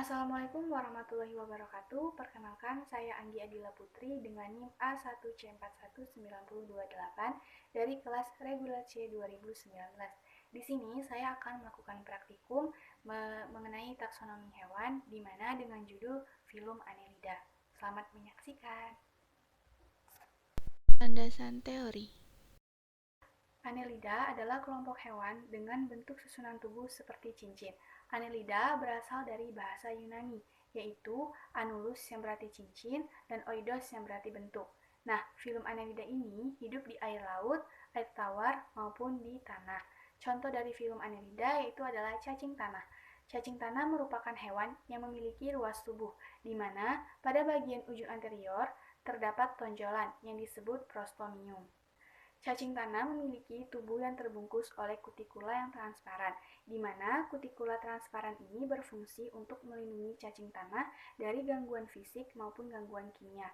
Assalamualaikum warahmatullahi wabarakatuh. Perkenalkan, saya Anggi Adila Putri dengan NIM A1C41928 dari kelas Regular C 2019. Di sini saya akan melakukan praktikum mengenai taksonomi hewan, di mana dengan judul Phylum Annelida. Selamat menyaksikan. Landasan teori. Annelida adalah kelompok hewan dengan bentuk susunan tubuh seperti cincin. Annelida berasal dari bahasa Yunani, yaitu annulus yang berarti cincin dan oidos yang berarti bentuk. Nah, Phylum Annelida ini hidup di air laut, air tawar, maupun di tanah. Contoh dari Phylum Annelida yaitu adalah cacing tanah. Cacing tanah merupakan hewan yang memiliki ruas tubuh, di mana pada bagian ujung anterior terdapat tonjolan yang disebut prostomium. Cacing tanah memiliki tubuh yang terbungkus oleh kutikula yang transparan, di mana kutikula transparan ini berfungsi untuk melindungi cacing tanah dari gangguan fisik maupun gangguan kimia.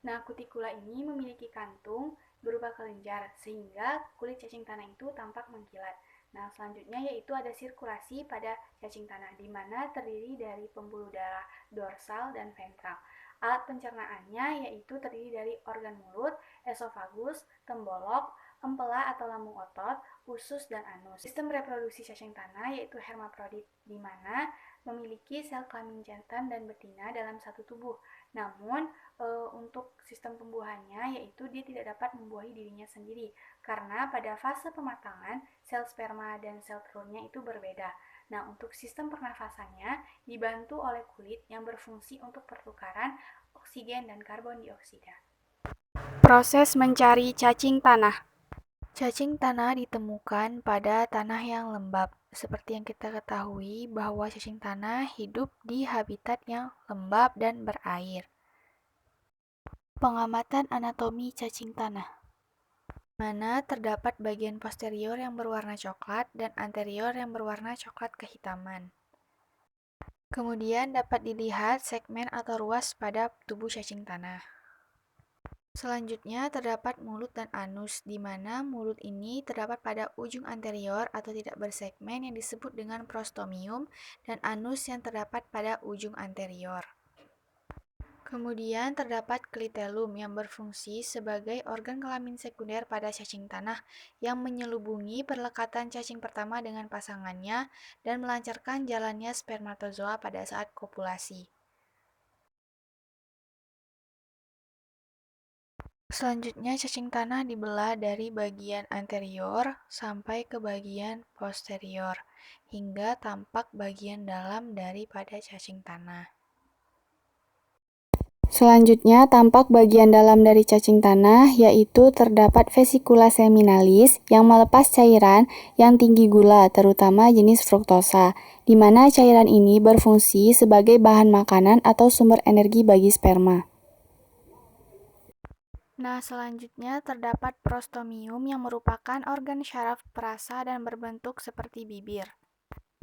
Nah, kutikula ini memiliki kantung berupa kelenjar, sehingga kulit cacing tanah itu tampak mengkilat. Nah, selanjutnya yaitu ada sirkulasi pada cacing tanah, di mana terdiri dari pembuluh darah dorsal dan ventral. Alat pencernaannya yaitu terdiri dari organ mulut, esofagus, tembolok, empela atau lambung otot, usus, dan anus. Sistem reproduksi cacing tanah yaitu hermaprodit, di mana memiliki sel kelamin jantan dan betina dalam satu tubuh. Namun, untuk sistem pembuahannya yaitu dia tidak dapat membuahi dirinya sendiri karena pada fase pematangan sel sperma dan sel telurnya itu berbeda. Nah, untuk sistem pernafasannya dibantu oleh kulit yang berfungsi untuk pertukaran oksigen dan karbon dioksida. Proses mencari cacing tanah. Cacing tanah ditemukan pada tanah yang lembab. Seperti yang kita ketahui bahwa cacing tanah hidup di habitat yang lembab dan berair. Pengamatan anatomi cacing tanah, mana terdapat bagian posterior yang berwarna coklat dan anterior yang berwarna coklat kehitaman. Kemudian dapat dilihat segmen atau ruas pada tubuh cacing tanah. Selanjutnya terdapat mulut dan anus, di mana mulut ini terdapat pada ujung anterior atau tidak bersegmen yang disebut dengan prostomium dan anus yang terdapat pada ujung anterior. Kemudian terdapat klitelum yang berfungsi sebagai organ kelamin sekunder pada cacing tanah yang menyelubungi perlekatan cacing pertama dengan pasangannya dan melancarkan jalannya spermatozoa pada saat kopulasi. Selanjutnya, cacing tanah dibelah dari bagian anterior sampai ke bagian posterior, hingga tampak bagian dalam daripada cacing tanah. Selanjutnya, tampak bagian dalam dari cacing tanah, yaitu terdapat vesikula seminalis yang melepas cairan yang tinggi gula, terutama jenis fruktosa, di mana cairan ini berfungsi sebagai bahan makanan atau sumber energi bagi sperma. Nah, selanjutnya terdapat prostomium yang merupakan organ syaraf perasa dan berbentuk seperti bibir.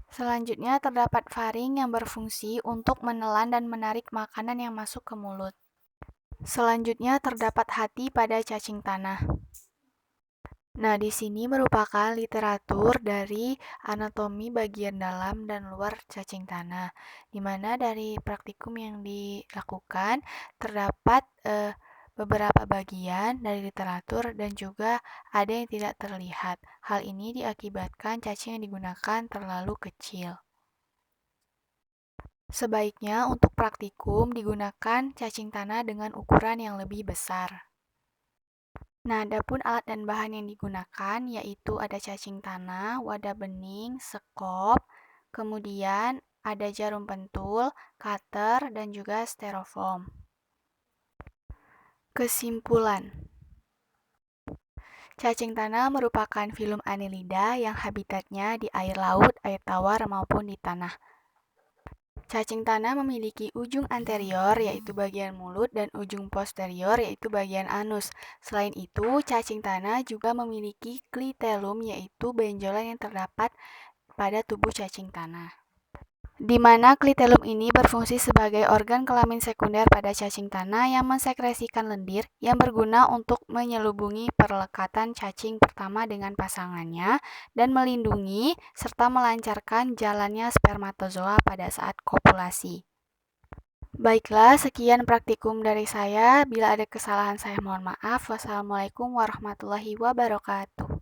Selanjutnya terdapat faring yang berfungsi untuk menelan dan menarik makanan yang masuk ke mulut. Selanjutnya terdapat hati pada cacing tanah. Nah, di sini merupakan literatur dari anatomi bagian dalam dan luar cacing tanah, di mana dari praktikum yang dilakukan terdapat beberapa bagian dari literatur dan juga ada yang tidak terlihat. Hal ini diakibatkan cacing yang digunakan terlalu kecil. Sebaiknya untuk praktikum digunakan cacing tanah dengan ukuran yang lebih besar. Nah, adapun alat dan bahan yang digunakan yaitu ada cacing tanah, wadah bening, sekop, kemudian ada jarum pentul, cutter, dan juga styrofoam. Kesimpulan, cacing tanah merupakan Phylum Annelida yang habitatnya di air laut, air tawar, maupun di tanah. Cacing tanah memiliki ujung anterior yaitu bagian mulut dan ujung posterior yaitu bagian anus. Selain itu, cacing tanah juga memiliki klitelum yaitu benjolan yang terdapat pada tubuh cacing tanah. di mana klitelum ini berfungsi sebagai organ kelamin sekunder pada cacing tanah yang mensekresikan lendir yang berguna untuk menyelubungi perlekatan cacing pertama dengan pasangannya dan melindungi serta melancarkan jalannya spermatozoa pada saat kopulasi. Baiklah, sekian praktikum dari saya. Bila ada kesalahan saya mohon maaf. Wassalamualaikum warahmatullahi wabarakatuh.